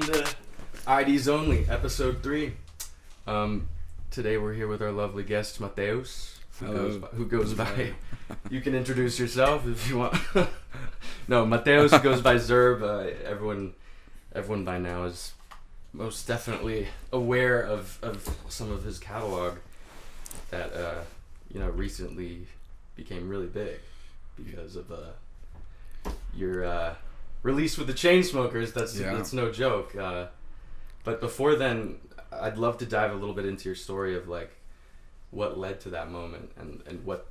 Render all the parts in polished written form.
welcome to IDs Only, episode 3. Today we're here with our lovely guest, Mateus, who goes by you can introduce yourself if you want. No, Mateus, who goes by Zerb. Everyone by now is most definitely aware of some of his catalog that, recently became really big because of your release with the Chainsmokers. That's no joke. But before then, I'd love to dive a little bit into your story of like what led to that moment and what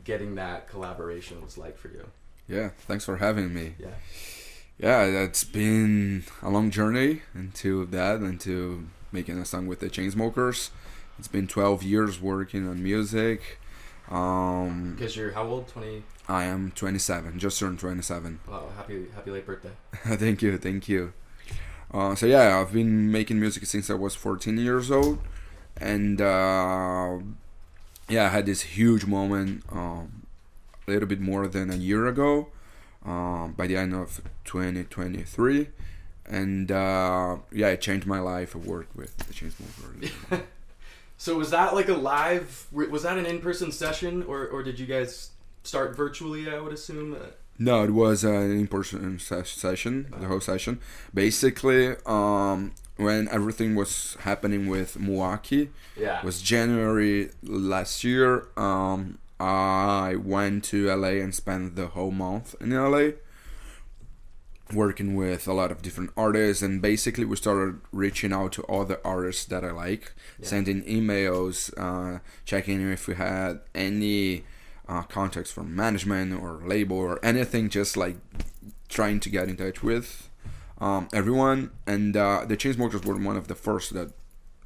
getting that collaboration was like for you. Yeah, thanks for having me. Yeah, it's been a long journey into making a song with the Chainsmokers. It's been 12 years working on music. Because you're how old? 20? I am 27, just turned 27. Wow, happy late birthday. Thank you. I've been making music since I was 14 years old, and I had this huge moment a little bit more than a year ago, by the end of 2023, and it changed my life. I worked with the Chainsmokers. So was that like was that an in-person session, or did you guys start virtually, I would assume? No, it was an in-person session, the whole session. Basically, when everything was happening with Milwaukee, was January last year, I went to LA and spent the whole month in LA, working with a lot of different artists, and basically we started reaching out to all the artists that I like, sending emails, checking if we had any contacts from management or label or anything, just like trying to get in touch with everyone. And the Chainsmokers were one of the first that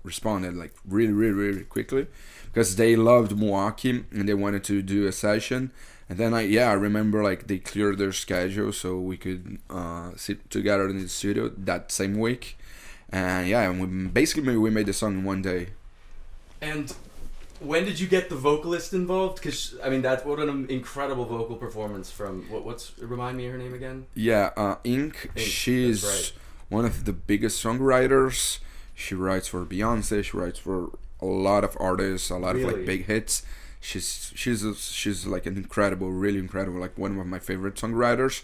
responded like really quickly, because they loved Milwaukee and they wanted to do a session. And then I remember like they cleared their schedule so we could sit together in the studio that same week. And we made the song in one day. And when did you get the vocalist involved? Because that's what an incredible vocal performance from remind me of her name again? Ink. She's one of the biggest songwriters. She writes for Beyonce. She writes for a lot of artists, a lot of like big hits. She's like an incredible, really incredible, like one of my favorite songwriters.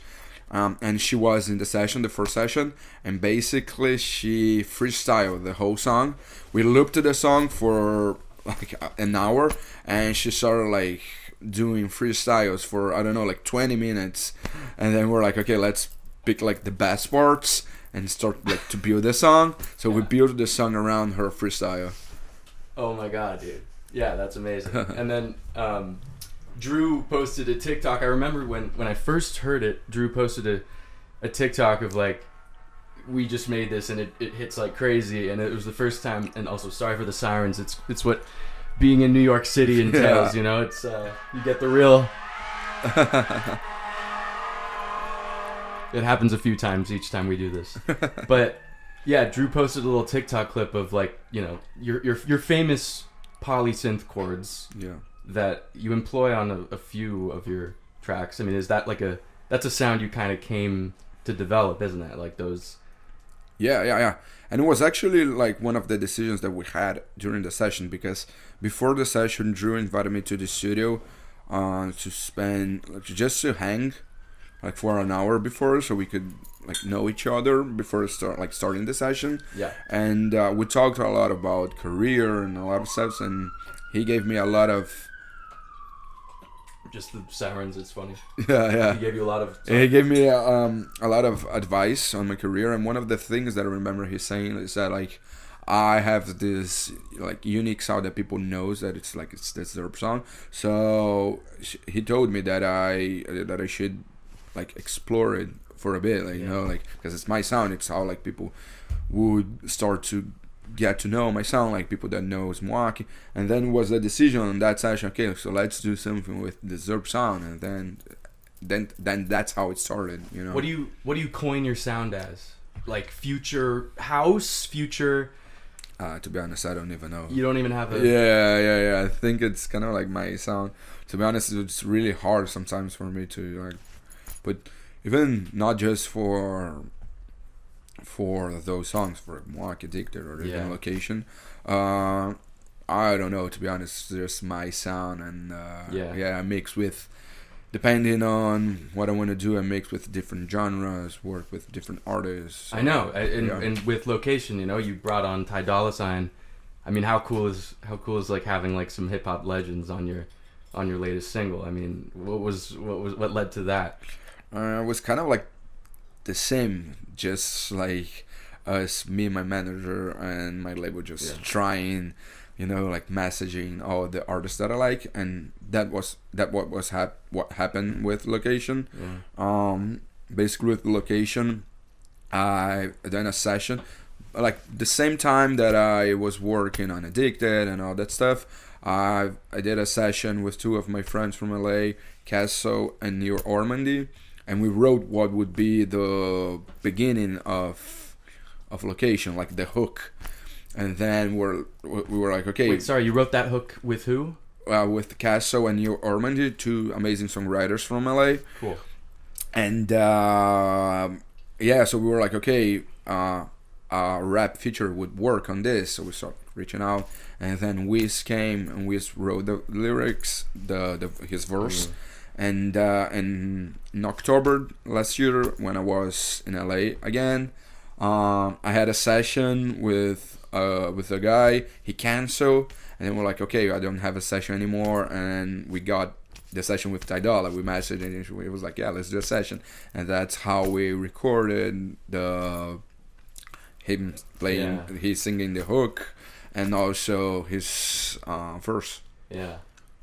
And she was in the first session, and basically she freestyled the whole song. We looped the song for like an hour, and she started like doing freestyles for 20 minutes, and then we're like, okay, let's pick like the best parts and start like to build the song. So we built the song around her freestyle. Oh my god, dude. Yeah, that's amazing. And then Drew posted a TikTok. I remember when I first heard it, Drew posted a TikTok of like, we just made this and it hits like crazy, and it was the first time. And also, sorry for the sirens. It's what being in New York City entails. You know, it's you get the real. It happens a few times each time we do this, but yeah, Drew posted a little TikTok clip of like, your famous polysynth chords that you employ on a few of your tracks. Is that like that's a sound you kind of came to develop, isn't it? Like those. Yeah. And it was actually like one of the decisions that we had during the session, because before the session, Drew invited me to the studio to hang like for an hour before, so we could like know each other before starting the session. Yeah. And we talked a lot about career and a lot of stuff, and he gave me a lot of. Just the sirens, it's funny. Yeah. He gave you a lot of. He gave me a lot of advice on my career, and one of the things that I remember he saying is that like I have this like unique sound that people knows that it's the Zerb song. So he told me that I should like explore it for a bit, because it's my sound. It's how like people would start to get to know my sound, like people that knows Milwaukee. And then was a decision on that session, okay, so let's do something with the Zerb sound, and then that's how it started. What do you coin your sound as? Like future house, future. To be honest, I don't even know. You don't even have a. Yeah. I think it's kind of like my sound. To be honest, it's really hard sometimes for me to like, but even not just for for those songs, for Moak Addicted or even Location. I don't know, to be honest. Just my sound, and I mix with, depending on what I want to do, I mix with different genres, work with different artists. I know, and with Location, you know, you brought on Ty Dolla $ign. I mean, how cool is like having like some hip hop legends on your latest single? I mean, what led to that? It was kind of like the same, just like us, me and my manager and my label, just trying, you know, like messaging all the artists that I like, and what happened with Location. Basically with Location, I done a session like the same time that I was working on Addicted and all that stuff. I did a session with two of my friends from LA, Casso and Neil Ormandy, and we wrote what would be the beginning of Location, like the hook. And then we were like, okay. Wait, sorry, you wrote that hook with who? With Casso and Neil Ormandy, two amazing songwriters from LA. Cool. And so we were like, okay, a rap feature would work on this. So we started reaching out, and then Wiz came and Wiz wrote the lyrics, his verse. And in October last year, when I was in LA again, I had a session with a guy. He canceled, and then we're like, okay, I don't have a session anymore. And we got the session with Ty Dolla. We messaged, and it was like, yeah, let's do a session. And that's how we recorded him playing, he's singing the hook, and also his verse. Yeah.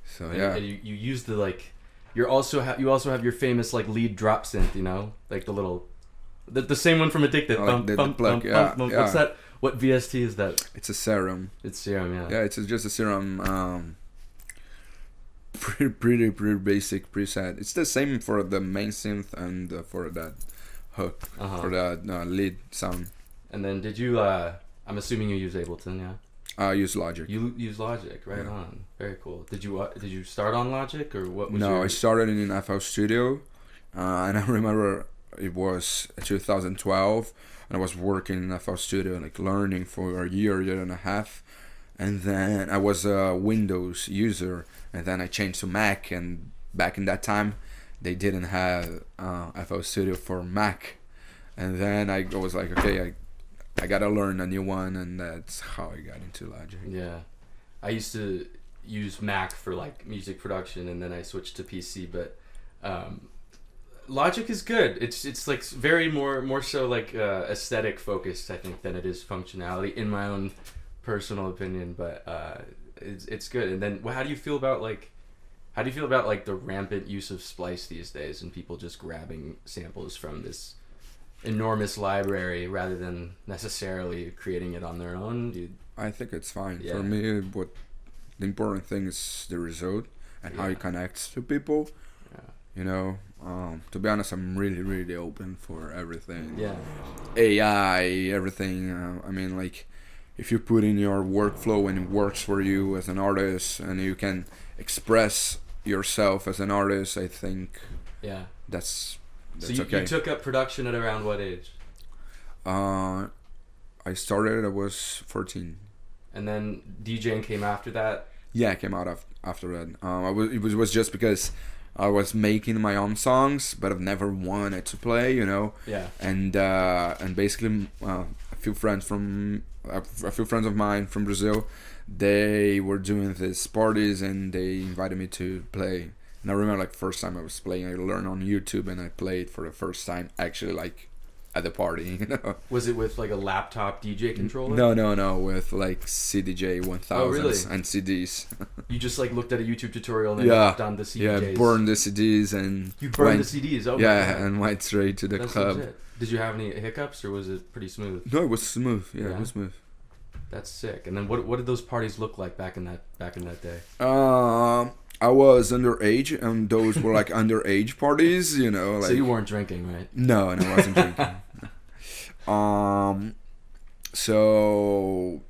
So and you use the like. You also have your famous like lead drop synth, you know, like the little, the same one from Addicted. Like the plug. What's that? What VST is that? It's a Serum. It's Serum, yeah. Yeah, it's just a Serum. Pretty basic preset. It's the same for the main synth and for that hook, for that lead sound. And then did you? I'm assuming you use Ableton, yeah. I use Logic. You use Logic, right on. Very cool. Did you start on Logic, or what was I started in FL Studio, and I remember it was 2012, and I was working in FL Studio, like learning for a year and a half, and then I was a Windows user, and then I changed to Mac, and back in that time, they didn't have FL Studio for Mac, and then I was like, okay, I gotta learn a new one, and that's how I got into Logic. Yeah, I used to use Mac for like music production, and then I switched to PC. But Logic is good. It's like very more so like aesthetic focused, I think, than it is functionality, in my own personal opinion. But it's good. And then how do you feel about like the rampant use of Splice these days, and people just grabbing samples from this enormous library rather than necessarily creating it on their own? I think it's fine. Yeah. For me, what the important thing is the result and how it connects to people. Yeah. You know, to be honest, I'm really open for everything. Yeah. AI, everything. I mean, like, if you put in your workflow and it works for you as an artist, and you can express yourself as an artist, I think. Yeah. That's so you took up production at around what age? I started, I was 14. And then DJing came after that? Yeah, it came out after that. It was just because I was making my own songs, but I've never wanted to play, you know? Yeah. And basically a few friends of mine from Brazil, they were doing these parties, and they invited me to play. And I remember, like, first time I was playing, I learned on YouTube, and I played for the first time, actually, like, at the party, you know? Was it with, like, a laptop DJ controller? No, with, like, CDJ 1000s and CDs. You just, like, looked at a YouTube tutorial and then hopped on the CDJs? Yeah, burned the CDs and... You burned the CDs? Oh, yeah, and went straight to the club. Legit. Did you have any hiccups, or was it pretty smooth? No, it was smooth. Yeah, it was smooth. That's sick. And then what did those parties look like back in that day? I was underage, and those were like underage parties, you know. Like, so you weren't drinking, right? No, I wasn't drinking. So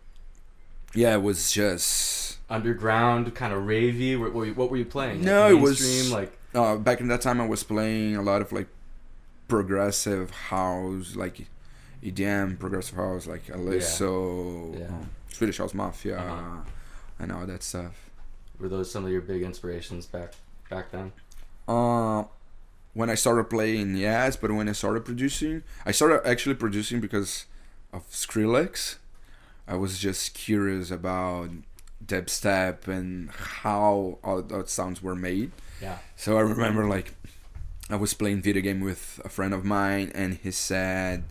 yeah, it was just underground, kind of ravey. What were you playing? No, like it was like back in that time. I was playing a lot of like progressive house, like EDM, progressive house, like Alesso, Swedish House Mafia, and all that stuff. Were those some of your big inspirations back then? When I started playing, yes, but when I started actually producing because of Skrillex. I was just curious about dubstep and how all those sounds were made. Yeah. So I remember like I was playing video game with a friend of mine, and he said,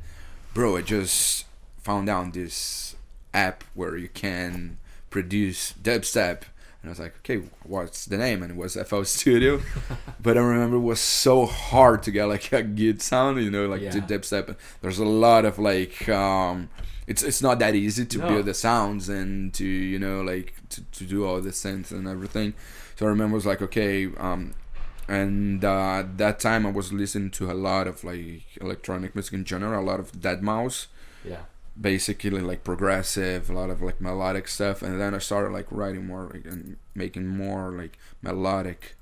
"Bro, I just found out this app where you can produce dubstep." And I was like, "Okay, what's the name?" And it was FL Studio. But I remember it was so hard to get like a good sound, to dubstep. There's a lot of like it's not that easy to build the sounds and to to do all the synths and everything. So I remember it was like, okay, and that time I was listening to a lot of like electronic music in general, a lot of deadmau5. Yeah. Basically like progressive, a lot of like melodic stuff, and then I started like writing more like and making more like melodic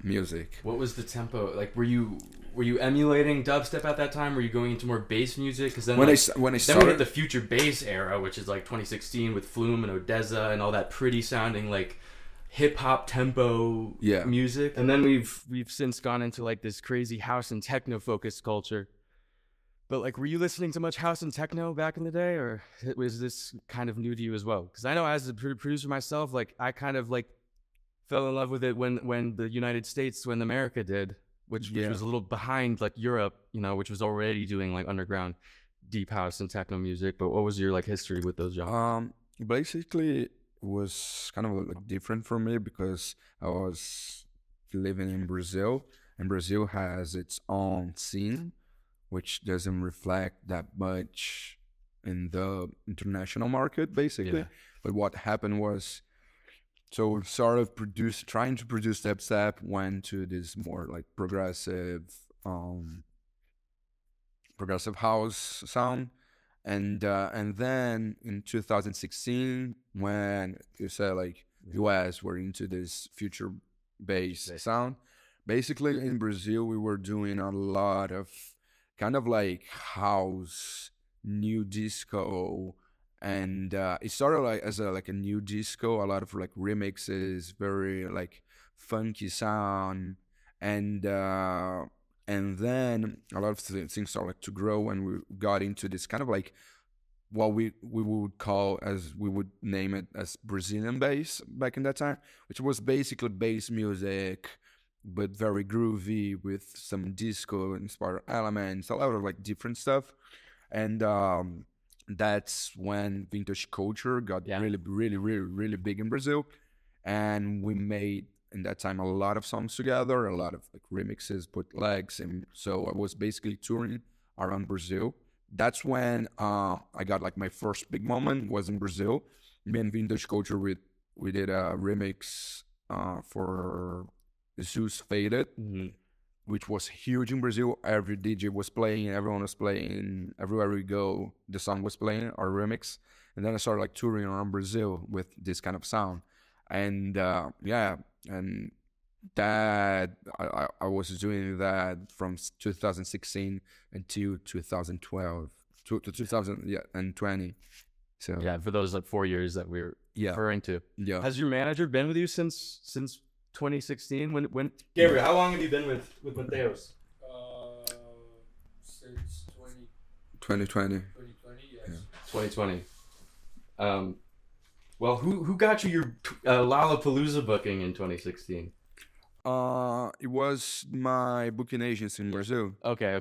music. What was the tempo like? Were you emulating dubstep at that time? Were you going into more bass music? Because then when I then we started hit the future bass era, which is like 2016 with Flume and Odessa and all that pretty sounding like hip hop tempo music. And then we've since gone into like this crazy house and techno focused culture. But like, were you listening to much house and techno back in the day, or was this kind of new to you as well? Because I know as a producer myself, like I kind of like fell in love with it when the United States, when America did, which was a little behind like Europe, which was already doing like underground deep house and techno music. But what was your like history with those genres? Basically it was kind of like different for me because I was living in Brazil, and Brazil has its own scene which doesn't reflect that much in the international market, basically. Yeah. But what happened was, so we started trying to produce dubstep, went to this more like progressive house sound, and then in 2016, when you said like US were into this future bass sound, basically in Brazil we were doing a lot of kind of like house, new disco, and it started like as a new disco, a lot of like remixes, very like funky sound, and then a lot of things started like to grow, and we got into this kind of like what we would call, as we would name it, as Brazilian bass back in that time, which was basically bass music but very groovy with some disco inspired elements, a lot of like different stuff. And that's when vintage culture got really, really, really, really big in Brazil. And we made in that time a lot of songs together, a lot of like remixes, bootlegs, and so I was basically touring around Brazil. That's when I got like my first big moment was in Brazil. Me and vintage culture, we did a remix for Zeus Faded, which was huge in Brazil. Every DJ was playing, everyone was playing, everywhere we go, the song was playing, our remix. And then I started like touring around Brazil with this kind of sound. And and that I was doing that from 2016 until 2012 to 2020. So for those like 4 years that we were referring to. Yeah. Has your manager been with you since 2016? When Gabriel, how long have you been with Mateos? Since 2020. 2020, yes. 2020. Well, who got you your Lollapalooza booking in 2016? It was my booking agency in Brazil. Okay.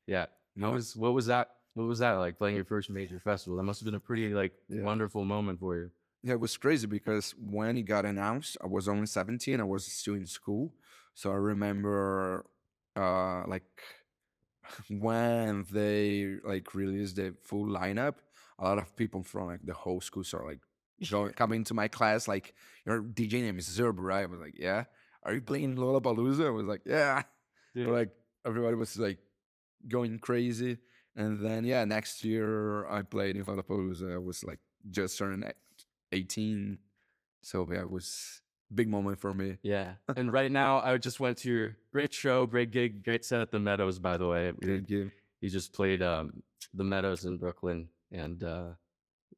Yeah. What was that? What was that like, playing your first major festival? That must have been a pretty like wonderful moment for you. Yeah, it was crazy because when it got announced, I was only 17. I was still in school. So I remember like when they like released the full lineup, a lot of people from like the whole school started like coming to my class like, your DJ name is Zerb, right? I was like, yeah. Are you playing Lollapalooza? I was like, yeah. Like everybody was like going crazy. And then next year I played in Lollapalooza. I was like just turning 18. So it was a big moment for me. Yeah. And right now I just went to your great show, great gig, great set at the Meadows, by the way. Thank you. He just played the Meadows in Brooklyn, and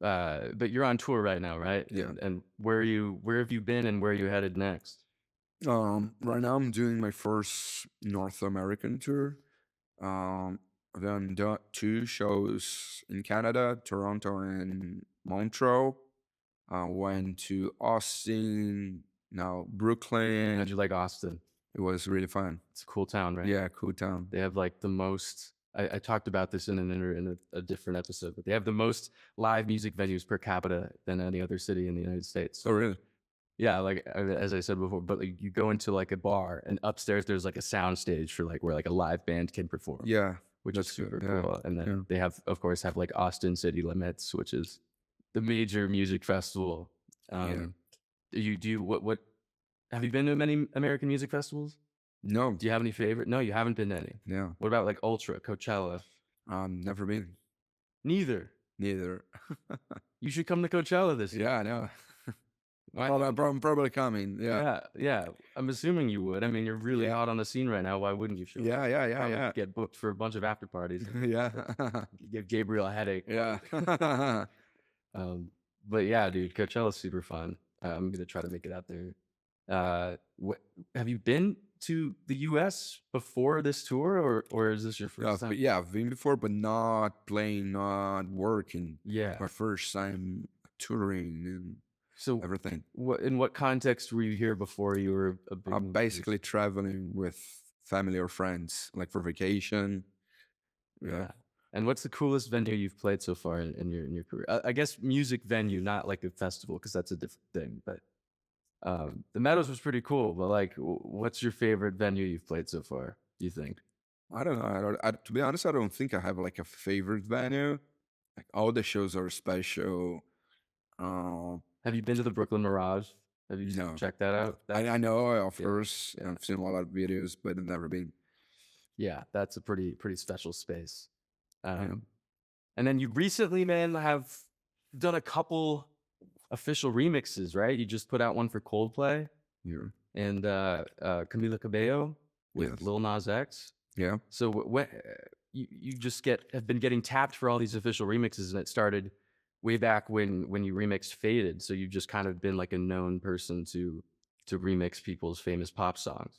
but you're on tour right now, right? Yeah. And where have you been, and where are you headed next? Right now I'm doing my first North American tour. I've done 2 shows in Canada, Toronto and Montreal. Went to Austin, now Brooklyn. How'd you like Austin? It was really fun. It's a cool town, right? Yeah, cool town. They have like the most. I talked about this in a different episode, but they have the most live music venues per capita than any other city in the United States. Oh, really? Yeah, like as I said before, but like you go into like a bar and upstairs there's like a sound stage for like where like a live band can perform. Yeah, which is super good. cool. Yeah. And then they have, of course, have like Austin City Limits, which is the major music festival. What have you been to many American music festivals? No. Do you have any favorite? No, you haven't been to any. No. What about like Ultra, Coachella? Never been. Neither. You should come to Coachella this year. Yeah, I know. I'm probably coming. Yeah. I'm assuming you would. I mean, you're really hot on the scene right now. Why wouldn't you show up? Yeah. Get booked for a bunch of after parties. Yeah. Give Gabriel a headache. Yeah. But yeah, dude, Coachella's super fun. I'm gonna try to make it out there. Have you been to the U.S. before this tour, or is this your first time? Yeah, I've been before, but not playing, not working. Yeah, my first time touring and everything. In what context were you here before you were a big? I'm basically traveling with family or friends, like for vacation. Yeah. And what's the coolest venue you've played so far in your career? I guess music venue, not like a festival, because that's a different thing. But the Meadows was pretty cool. But like, what's your favorite venue you've played so far? Do you think? I don't know. To be honest, I don't think I have like a favorite venue. Like all the shows are special. Have you been to the Brooklyn Mirage? Have you checked that out? I know, of course. Yeah. I've seen a lot of videos, but I've never been. Yeah, that's a pretty special space. And then you recently, man, have done a couple official remixes, right? You just put out one for Coldplay. Yeah. And Camila Cabello with Lil Nas X. Yeah. So when you just have been getting tapped for all these official remixes, and it started way back when you remixed Faded. So you've just kind of been like a known person to remix people's famous pop songs.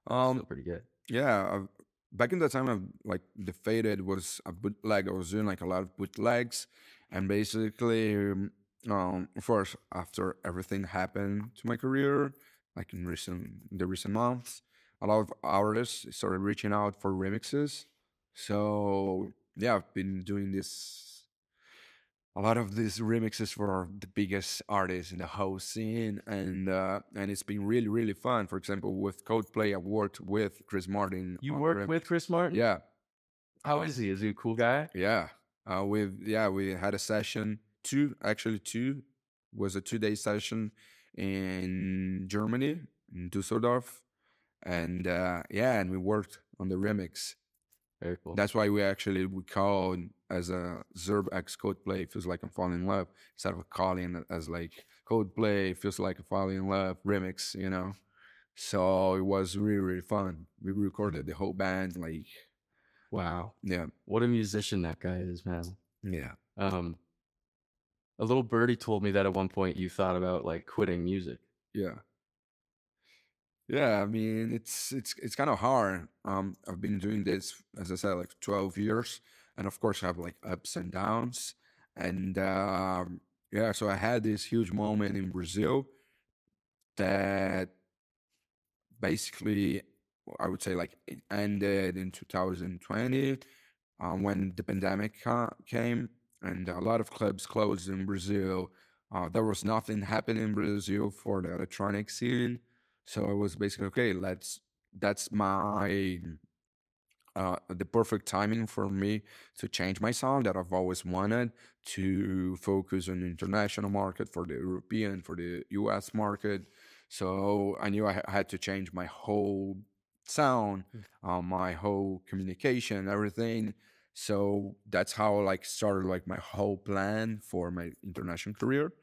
Still pretty good. Yeah. Back in that time, like the Faded was a bootleg. I was doing like a lot of bootlegs, and basically, of course, after everything happened to my career, like in the recent months, a lot of artists started reaching out for remixes. So yeah, I've been doing a lot of these remixes for the biggest artists in the whole scene, and it's been really, really fun. For example, with Coldplay, I worked with Chris Martin. You worked with Chris Martin? Yeah. How is he? Is he a cool guy? Yeah. We had a session, two, was a 2-day session in Germany, in Düsseldorf, and and we worked on the remix. Very cool. That's why we called as a Zerb X Coldplay feels like I'm falling in love, instead of calling it as like Coldplay feels like I'm falling in love remix, you know. So it was really, really fun. We recorded the whole band, like. Wow. Yeah. What a musician that guy is, man. Yeah. A little birdie told me that at one point you thought about like quitting music. Yeah. Yeah, I mean, it's kind of hard. I've been doing this, as I said, like 12 years, and of course I have like ups and downs. And so I had this huge moment in Brazil that basically, I would say, like it ended in 2020 when the pandemic came, and a lot of clubs closed in Brazil. There was nothing happening in Brazil for the electronic scene. So I was basically, okay, that's my, the perfect timing for me to change my sound that I've always wanted, to focus on the international market, for the European, for the US market. So I knew I had to change my whole sound, my whole communication, everything. So that's how like started like my whole plan for my international career.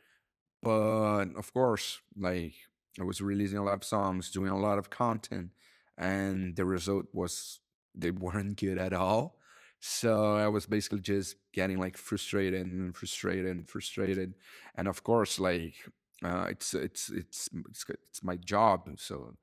But of course, like, I was releasing a lot of songs, doing a lot of content, and the result was they weren't good at all. So I was basically just getting like frustrated, and of course, like it's my job. So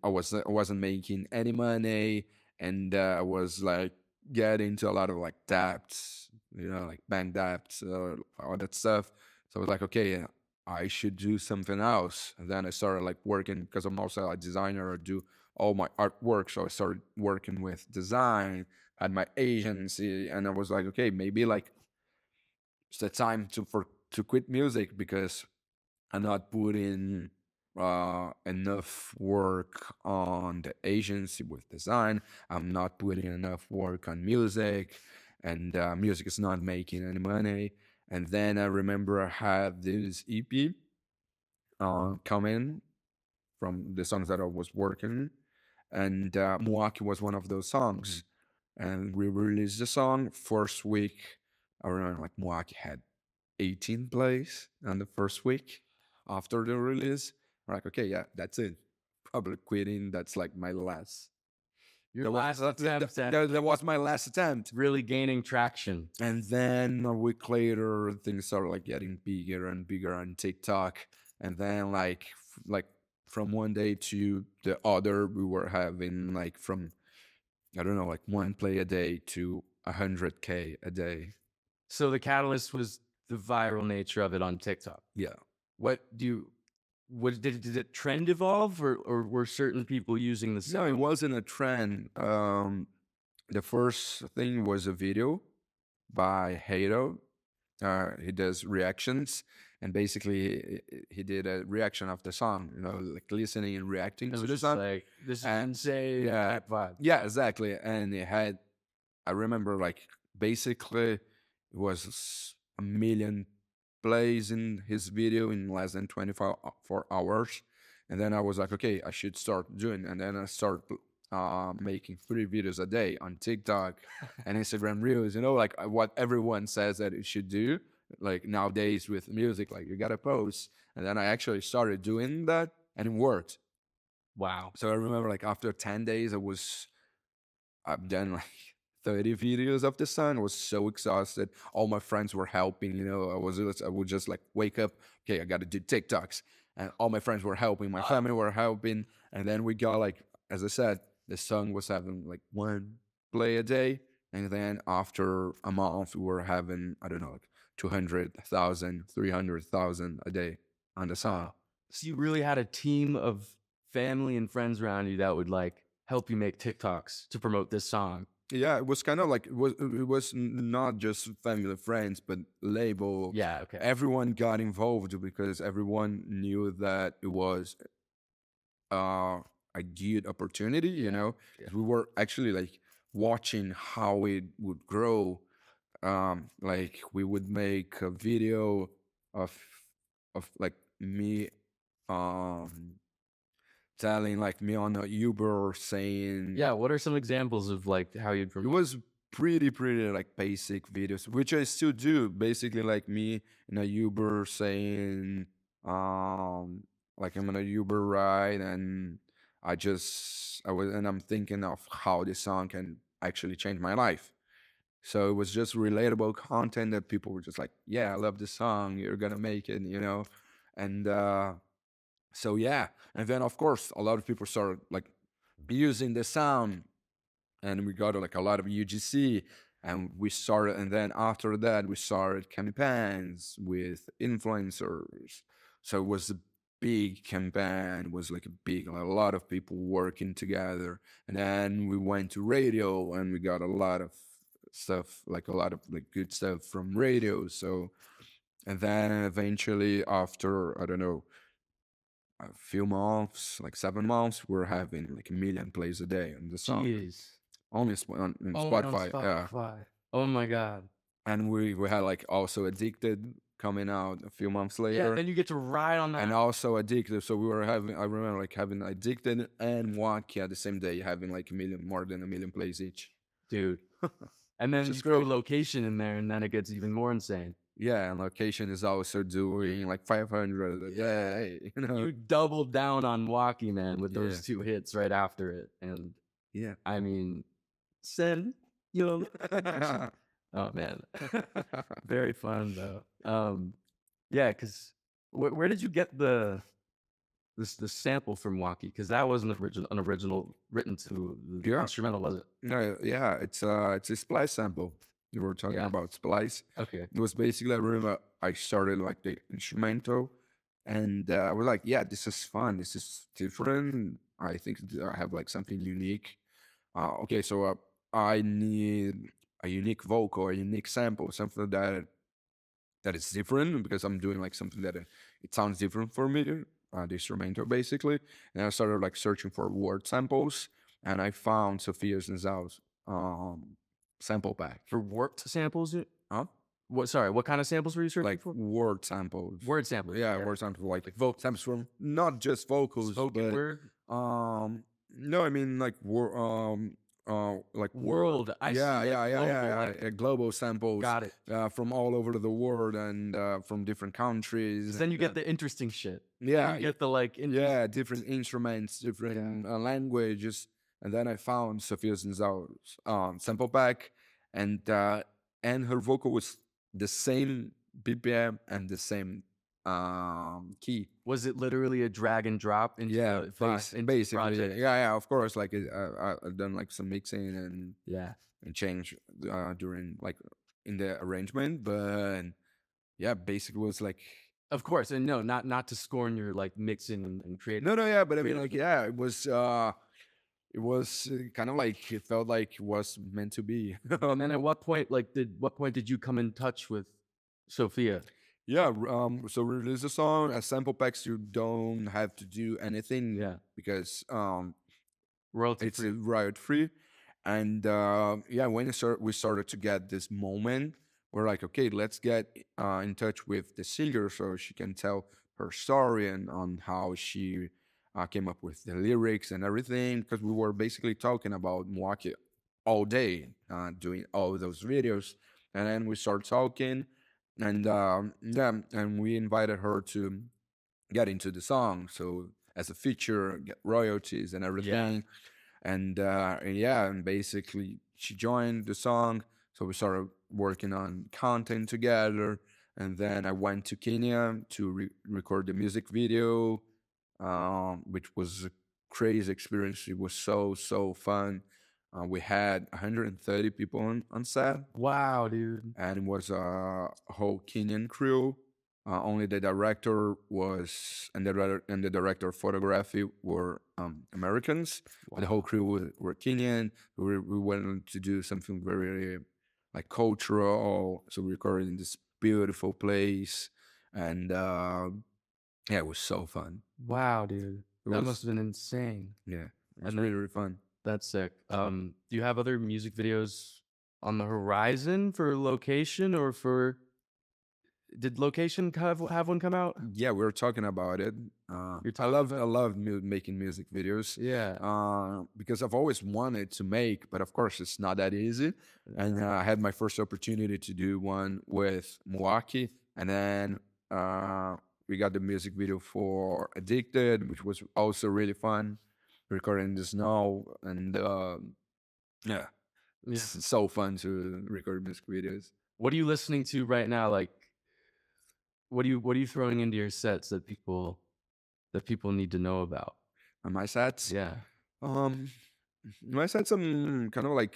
I wasn't making any money, and I was like getting into a lot of like debts, like bank debts, all that stuff. So I was like, okay, yeah, I should do something else. And then I started like working because I'm also a designer. I do all my artwork, so I started working with design at my agency, and I was like, okay, maybe like it's the time to quit music because I'm not putting enough work on the agency with design. I'm not putting enough work on music, and music is not making any money. And then I remember I had this EP coming from the songs that I was working, and Muaki was one of those songs. And we released the song first week. I remember like Muaki had 18 plays on the first week after the release. We're like, okay, yeah, that's it. Probably quitting. That's like my last. Your last attempt at That was my last attempt. really gaining traction. And then a week later, things started like getting bigger and bigger on TikTok. And then like from one day to the other, we were having like from I don't know, like one play a day to 100K a day. So the catalyst was the viral nature of it on TikTok. Yeah. Did it trend evolve, or were certain people using this? No, it wasn't a trend. The first thing was a video by Hato. He does reactions, and basically he did a reaction of the song, like listening and reacting to the song. Like this and say that vibe. Yeah, exactly. And it had, I remember, like basically it was a million plays in his video in less than 24 hours. And then I was like, okay, I should start doing. And then I started making 3 videos a day on TikTok and Instagram Reels, like what everyone says that you should do. Like nowadays with music, like you gotta post. And then I actually started doing that and it worked. Wow. So I remember like after 10 days, I've done like 30 videos of the song. I was so exhausted. All my friends were helping, I would just like wake up, okay, I gotta do TikToks. And all my friends were helping, my family were helping. And then we got like, as I said, the song was having like 1 play a day. And then after a month, we were having, I don't know, like 200,000, 300,000 a day on the song. So you really had a team of family and friends around you that would like help you make TikToks to promote this song. Yeah, it was kind of like it was not just family friends, but label. Yeah, okay. Everyone got involved because everyone knew that it was a good opportunity. Yeah. We were actually like watching how it would grow. Like we would make a video of like me telling like me on a Uber saying, yeah, what are some examples of like how you'd promote? It was pretty like basic videos, which I still do. Basically like me in a Uber saying like I'm on a Uber ride and I'm thinking of how this song can actually change my life. So it was just relatable content that people were just like, yeah, I love this song, you're gonna make it, and so yeah, and then of course a lot of people started like using the sound, and we got like a lot of UGC, and then after that we started campaigns with influencers. So it was a big campaign, it was like a lot of people working together, and then we went to radio and we got a lot of stuff, like a lot of like good stuff from radio. So, and then eventually after, I don't know, a few months, like 7 months, we're having like 1 million plays a day on the song. Jeez. Only on Spotify. Yeah. Oh my God. And we had like also Addicted coming out a few months later. Yeah, then you get to ride on that. And also Addicted. So we were having, I remember like having Addicted and Waki at the same day, having like more than 1 million plays each. Dude. And then you throw Location in there and then it gets even more insane. Yeah, and Location is also doing like 500 a day. You doubled down on Waki, man, with those 2 hits right after it. And yeah, I mean, send You know. Oh man, very fun though. Yeah, because where did you get the sample from Waki? Because that wasn't an original written to the instrumental, was it? No, yeah, it's a Splice sample. You were talking about Splice. Okay. It was basically, I remember I started like the instrumental, and I was like, yeah, this is fun. This is different. I think I have like something unique. Okay, so I need a unique vocal, a unique sample, something that is different because I'm doing like something that it sounds different for me, the instrumental basically. And I started like searching for word samples, and I found Sophia's Nizal's sample pack. For warped samples? Huh? What? Sorry, what kind of samples were you searching Like for? word samples. Word samples. Yeah, word samples like vocal samples from not just vocals, Spoken but word. no, I mean like like World. I see, like, global, yeah. Global samples. Got it. From all over the world and from different countries. Then you get the interesting shit. Yeah, you get the like. Different instruments, different languages, and then I found Sofia Zinzal's sample pack, and her vocal was the same BPM and the same key. Was it literally a drag and drop? Into Basically, yeah. Of course, like I've done like some mixing and change during like in the arrangement, but yeah, basically was like. Of course, and no, not to scorn your like mixing and creating. No, yeah, but I mean, like, yeah, it was kind of like it felt like it was meant to be. And then at what point did you come in touch with Sophia? Yeah, so we release a song as sample packs. You don't have to do anything, because royalty it's royalty free, and when we started to get this moment, we're like, okay, let's get in touch with the singer so she can tell her story and on how she came up with the lyrics and everything, because we were basically talking about Milwaukee all day, doing all those videos, and then we started talking, and and we invited her to get into the song, so as a feature, get royalties and everything, and basically she joined the song, so we started working on content together, and then I went to Kenya to record the music video, which was a crazy experience. It was so fun. We had 130 people on set. Wow, dude! And it was a whole Kenyan crew. Only the director and the director of photography were Americans. Wow. The whole crew were Kenyan. We wanted to do something very like cultural, so we recorded in this beautiful place, and it was so fun. Wow, dude, that must have been insane. Yeah, it was really fun. That's sick. Do you have other music videos on the horizon for Location, or did Location have one come out? Yeah, we were talking about it. I love making music videos. Yeah. Because I've always wanted to make, but of course it's not that easy. And I had my first opportunity to do one with Milwaukee, and then we got the music video for Addicted, which was also really fun. Recording in the snow, and it's so fun to record music videos. What are you listening to right now? Like, what are you throwing into your sets that people need to know about? On my sets, yeah. My sets, I'm kind of like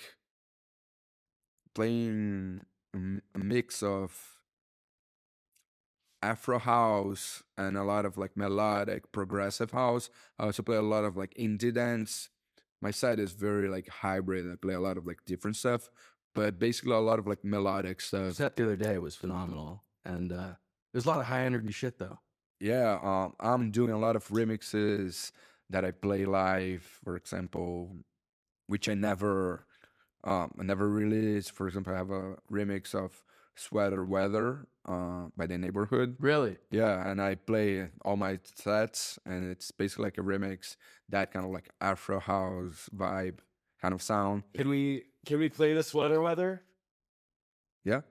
playing a mix of Afro house and a lot of like melodic progressive house. I also play a lot of like indie dance. My set is very like hybrid. I play a lot of like different stuff, but basically a lot of like melodic stuff. Set the other day was phenomenal, and there's a lot of high energy shit though. Yeah, I'm doing a lot of remixes that I play live, for example, which I never released. For example, I have a remix of Sweater Weather by The Neighborhood. Really? Yeah, and I play all my sets, and it's basically like a remix, that kind of like Afro house vibe kind of sound. Can we play the Sweater Weather? Yeah.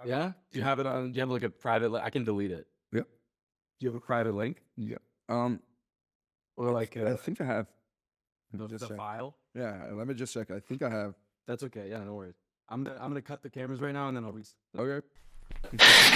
Yeah? Do you have it on? Do you have like a private? I can delete it. Yeah. Do you have a private link? Yeah. Or like I think I have Just check. file. Yeah, let me just check. I think I have. That's okay. Yeah, no worries. I'm gonna cut the cameras right now and then I'll restart. Okay.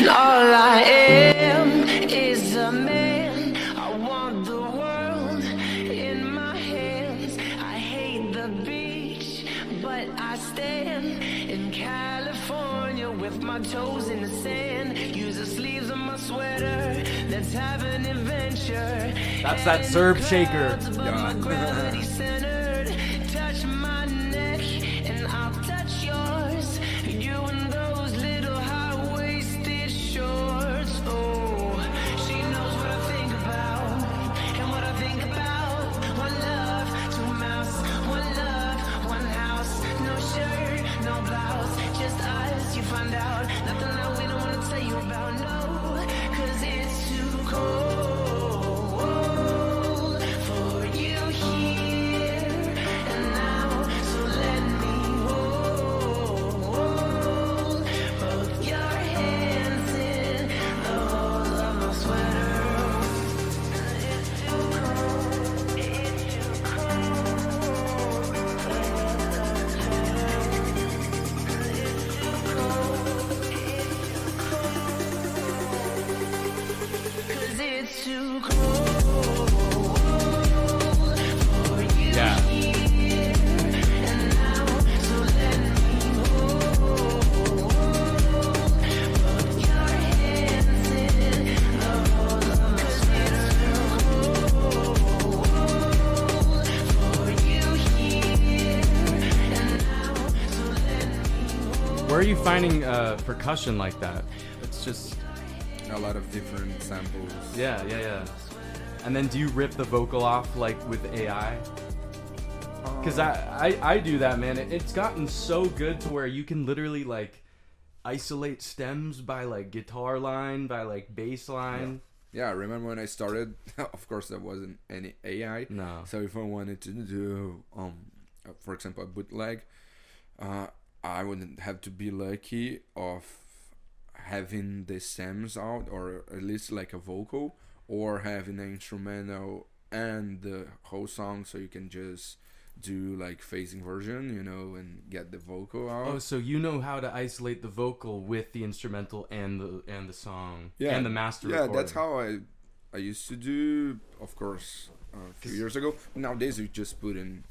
All I am is a man. I want the world in my hands. I hate the beach, but I stand in California with my toes in the sand. Use the sleeves of my sweater. Let's have an adventure. That's that Zerb shaker. Gravity centered. Touch my neck and I'll touch yours. You and those little high-waisted shorts. Oh, she knows what I think about and what I think about. One love, two mouths. One love, one house. No shirt, no blouse, just us. You find out nothing that we don't want to tell you about. No, 'cause it's too cold for you here and now. So let me hold both your hands in the holes of my sweater. It's too cold. It's too cold. It's too cold. 'Cause it's too cold for you Yeah. here and now. So let me hold both your hands in the holes of my sweater. For you here and now. So let me Where are you finding percussion like that? It's just A lot of different samples. yeah. And then do you rip the vocal off like with AI? Because I do that, man. It's gotten so good to where you can literally like isolate stems by like guitar line, by like bass line. Yeah, I remember when I started. Of course, there wasn't any AI. No. So if I wanted to do, for example, a bootleg, I would have to be lucky of having the stems out, or at least like a vocal, or having an instrumental and the whole song, so you can just do like phasing version, and get the vocal out. Oh, so you know how to isolate the vocal with the instrumental and the song Yeah, and the master. Yeah, recording. that's how I used to do. Of course, a few years ago. Nowadays, you just put in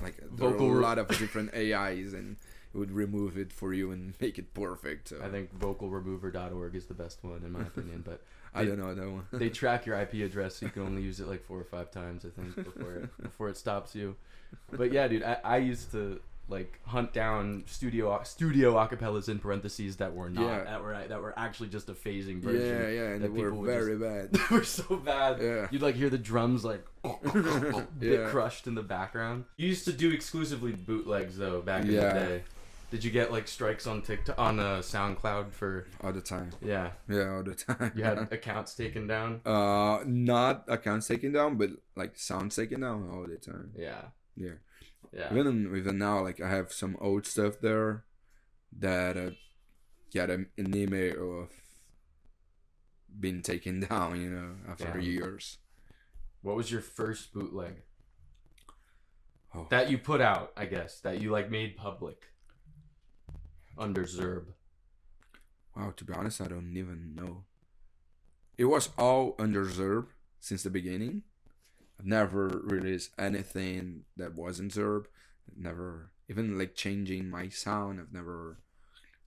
like there are a lot of different AIs, and it would remove it for you and make it perfect. So. I think vocalremover.org is the best one in my opinion, but I don't know that one. they track your IP address, so you can only use it like 4 or 5 times, I think, before it stops you. But yeah, dude, I used to like hunt down studio acapellas in parentheses that were not that were actually just a phasing version. Yeah, and that they were people very bad. They were so bad. Yeah. You'd like hear the drums like get crushed in the background. You used to do exclusively bootlegs though back in the day. Did you get like strikes on TikTok, on SoundCloud for all the time? Yeah, all the time. You had accounts taken down. Not accounts taken down, but like sounds taken down all the time. Yeah. Even now, like I have some old stuff there that get an email of being taken down. After years. What was your first bootleg? That you put out, I guess, that you like made public under Zerb. Wow, to be honest, I don't even know. It was all under Zerb since the beginning. I've never released anything that wasn't Zerb. Never, even like changing my sound. I've never.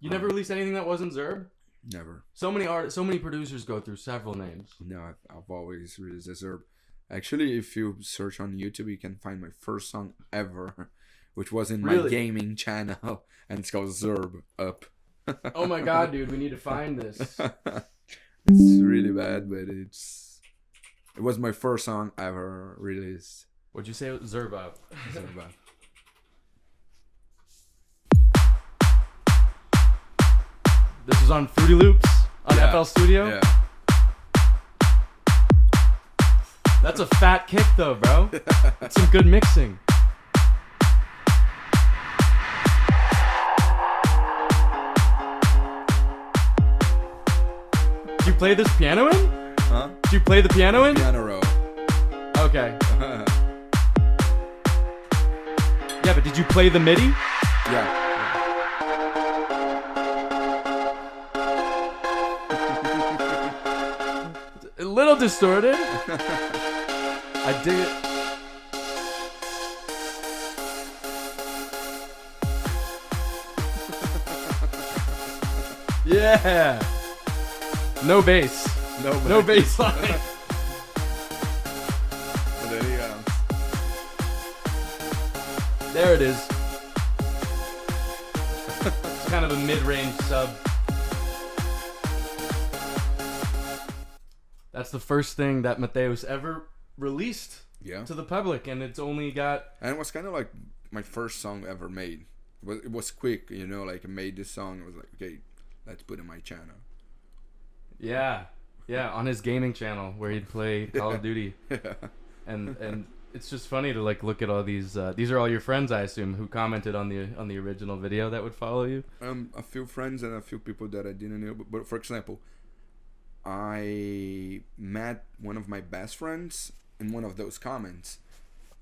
You never released anything that wasn't Zerb? Never. So many artists, so many producers go through several names. No, I've always released a Zerb. Actually, if you search on YouTube, you can find my first song ever, which was in my gaming channel, and it's called Zerb Up. Oh my god, dude, we need to find this. It's really bad, but it was my first song ever released. What'd you say? Zerb Up. Zerb Up. This is on Fruity Loops on FL Studio. Yeah. That's a fat kick though, bro. That's some good mixing. Did you play this piano in? Huh? Did you play the piano in? Piano roll. Okay. But did you play the MIDI? Yeah. A little distorted. I dig it. Yeah. No bass. No bass line. But there you go. There it is. It's kind of a mid-range sub. That's the first thing that Mateus ever released to the public, and it's only got... And it was kind of like my first song ever made. It was quick, you know, like I made this song. I was like, okay, let's put it in my channel. Yeah, on his gaming channel where he'd play Call of Duty. Yeah. And it's just funny to like look at all these are all your friends, I assume, who commented on the original video that would follow you. A few friends and a few people that I didn't know, but for example, I met one of my best friends in one of those comments.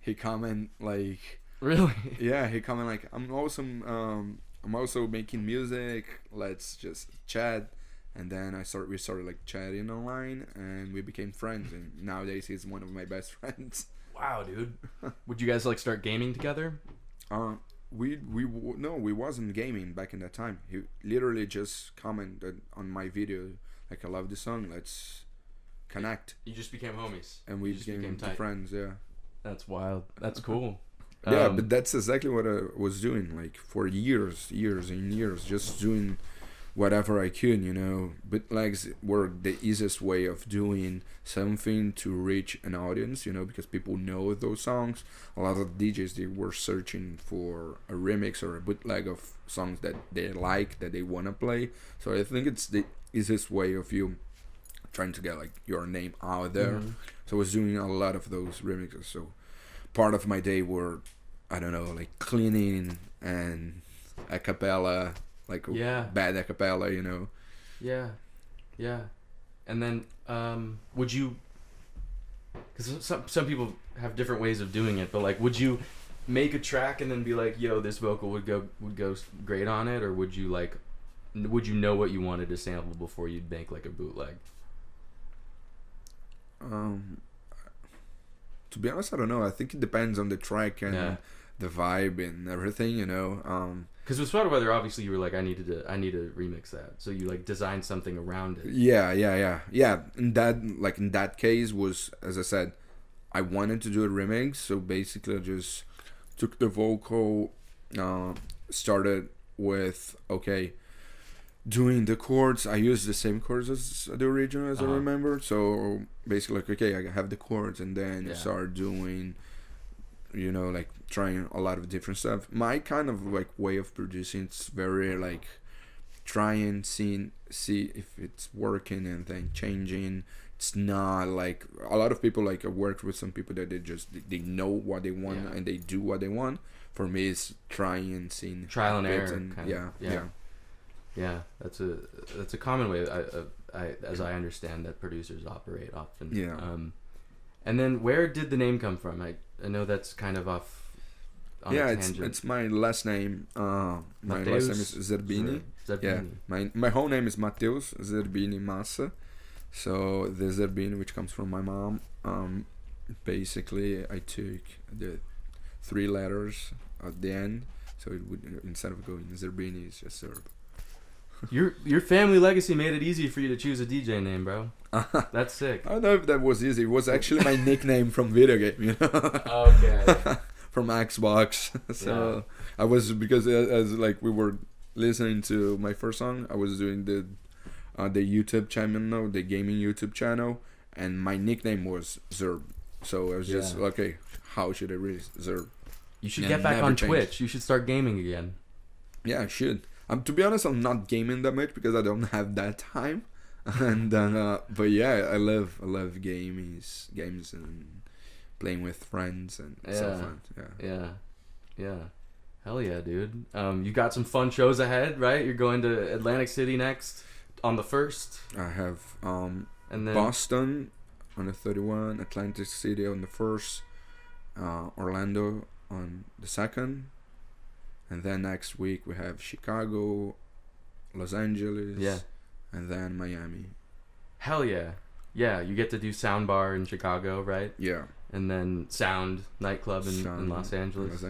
He comment like, really? Yeah, he comment like, I'm also making music, let's just chat. And then we started like chatting online, and we became friends, and nowadays he's one of my best friends. Wow, dude. Would you guys like start gaming together? We wasn't gaming back in that time. He literally just commented on my video like, I love the song, let's connect. You just became homies. And we became friends, yeah. That's wild. That's cool. Yeah, but that's exactly what I was doing, like for years and years, just doing whatever I could, you know. Bootlegs were the easiest way of doing something to reach an audience, you know, because people know those songs. A lot of DJs, they were searching for a remix or a bootleg of songs that they like, that they want to play. So I think it's the easiest way of you trying to get like your name out there. Mm-hmm. So I was doing a lot of those remixes. So part of my day were, I don't know, like cleaning and a cappella, like bad a cappella, you know. Yeah. And then would you, because some people have different ways of doing it, but like, would you make a track and then be like, yo, this vocal would go great on it, or would you know what you wanted to sample before you'd make like a bootleg? To be honest, I don't know. I think it depends on the track and the vibe and everything, you know. Because with Sweater Weather, obviously you were like, I need to remix that, so you like designed something around it. Yeah. In that case was, as I said, I wanted to do a remix, so basically I just took the vocal, started with doing the chords. I used the same chords as the original, as I remember. So basically, like, I have the chords, and then start doing, you know, like trying a lot of different stuff. My kind of like way of producing, it's very like try and see if it's working and then changing. It's not like a lot of people, like I worked with some people that they know what they want and they do what they want. For me, it's trying and seeing trial and error. Yeah. That's a common way. I as I understand that producers operate often. Yeah. And then where did the name come from? I know that's kind of off. On a tangent. It's my last name. My last name is Zerbini. Zerbini. Yeah. My whole name is Mateus Zerbini Massa. So the Zerbini, which comes from my mom. Basically, I took the 3 letters at the end. So it would, instead of going Zerbini, it's just Zerb. Your family legacy made it easy for you to choose a DJ name, bro. That's sick. I don't know if that was easy. It was actually my nickname from video game, you know. Okay. From Xbox. So I was, because as like we were listening to my first song, I was doing the YouTube channel, the gaming YouTube channel, and my nickname was Zerb. So I was just okay, how should I read Zerb? You should get back on Twitch. You should start gaming again. Yeah, I should. To be honest, I'm not gaming that much because I don't have that time. And but yeah, I love games and playing with friends and so fun. Yeah. Hell yeah, dude. You got some fun shows ahead, right? You're going to Atlantic City next on the 1st. I have and then Boston on the 31, Atlantic City on the 1st, Orlando on the 2nd, and then next week we have Chicago, Los Angeles, and then Miami. Hell yeah. Yeah, you get to do Sound Bar in Chicago, right? Yeah. And then Sound nightclub in Los Angeles.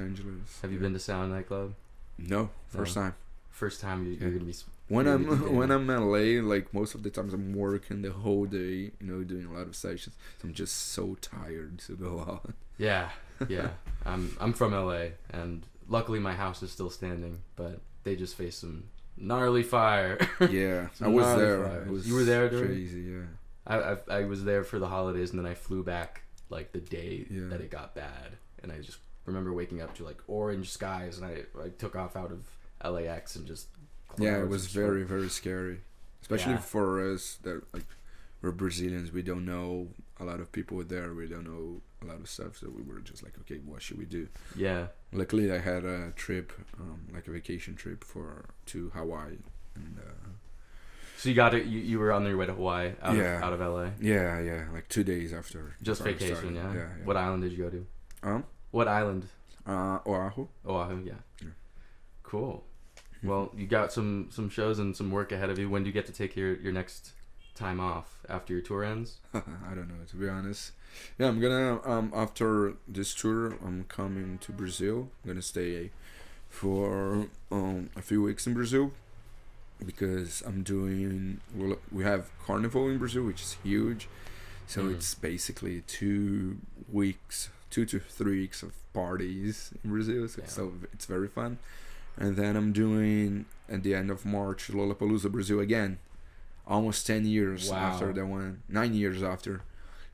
Have you been to Sound nightclub? No, first time. First time you're gonna be. When I'm in LA, like most of the times I'm working the whole day, doing a lot of sessions. So I'm just so tired to go out. Yeah. I'm from LA, and luckily my house is still standing, but they just faced some gnarly fire. Yeah, I was there. You were there during? Crazy, yeah. I was there for the holidays, and then I flew back like the day that it got bad, and I just remember waking up to like orange skies, and I took off out of LAX and just it was very, very scary, especially for us that like we're Brazilians. We don't know a lot of people there. We don't know a lot of stuff, so we were just like, okay, what should we do? Yeah. Luckily, I had a trip, like a vacation trip to Hawaii, and. So you got it. You were on your way to Hawaii out of LA. Yeah, like 2 days after. Just vacation, yeah. What island did you go to? What island? Oahu. Oahu, yeah. Cool. Well, you got some shows and some work ahead of you. When do you get to take your next time off after your tour ends? I don't know, to be honest. Yeah, I'm gonna after this tour, I'm coming to Brazil. I'm gonna stay for a few weeks in Brazil. Because we have Carnival in Brazil, which is huge, so it's basically 2 to 3 weeks of parties in Brazil, so it's very fun. And then I'm doing at the end of March Lollapalooza Brazil again, almost 10 years after that one, 9 years after,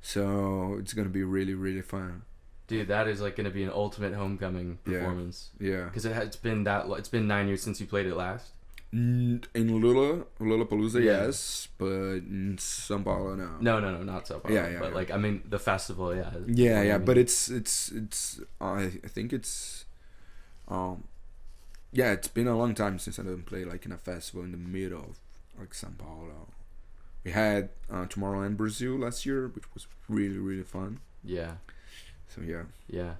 so it's gonna be really, really fun. Dude, that is like gonna be an ultimate homecoming performance. Yeah, because it's been 9 years since you played it last. In Lollapalooza, yes, but in São Paulo, no. No, not São Paulo. Yeah. But like, I mean, the festival, yeah. Yeah, but it's. I think it's. It's been a long time since I didn't play like in a festival in the middle of like São Paulo. We had Tomorrowland Brazil last year, which was really, really fun. Yeah. So yeah. Yeah,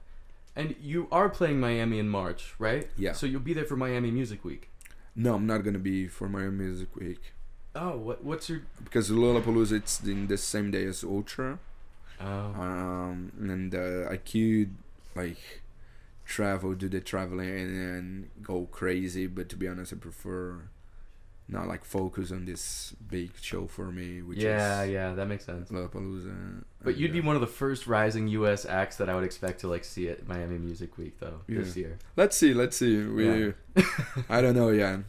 and you are playing Miami in March, right? Yeah. So you'll be there for Miami Music Week. No, I'm not gonna be for Miami Music Week. Oh, what's your? Because Lollapalooza, it's in the same day as Ultra. Oh. And I could like do the traveling and go crazy, but to be honest, I prefer not like focus on this big show for me, which is that makes sense. Lollapalooza. But you'd be one of the first rising U.S. acts that I would expect to like see at Miami Music Week this year. Let's see. I don't know yet.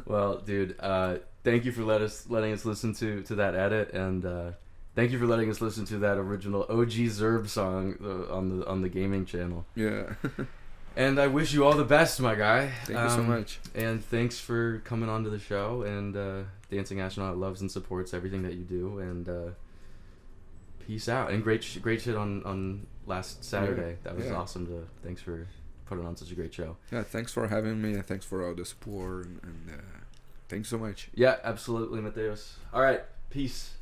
Well, dude, thank you for letting us listen to that edit, and thank you for letting us listen to that original OG Zerb song on the gaming channel. Yeah. And I wish you all the best, my guy. Thank you so much. And thanks for coming on to the show. And Dancing Astronaut loves and supports everything that you do. And peace out. And great shit on last Saturday. That was awesome. Thanks for putting on such a great show. Yeah, thanks for having me. And thanks for all the support. And thanks so much. Yeah, absolutely, Mateus. All right. Peace.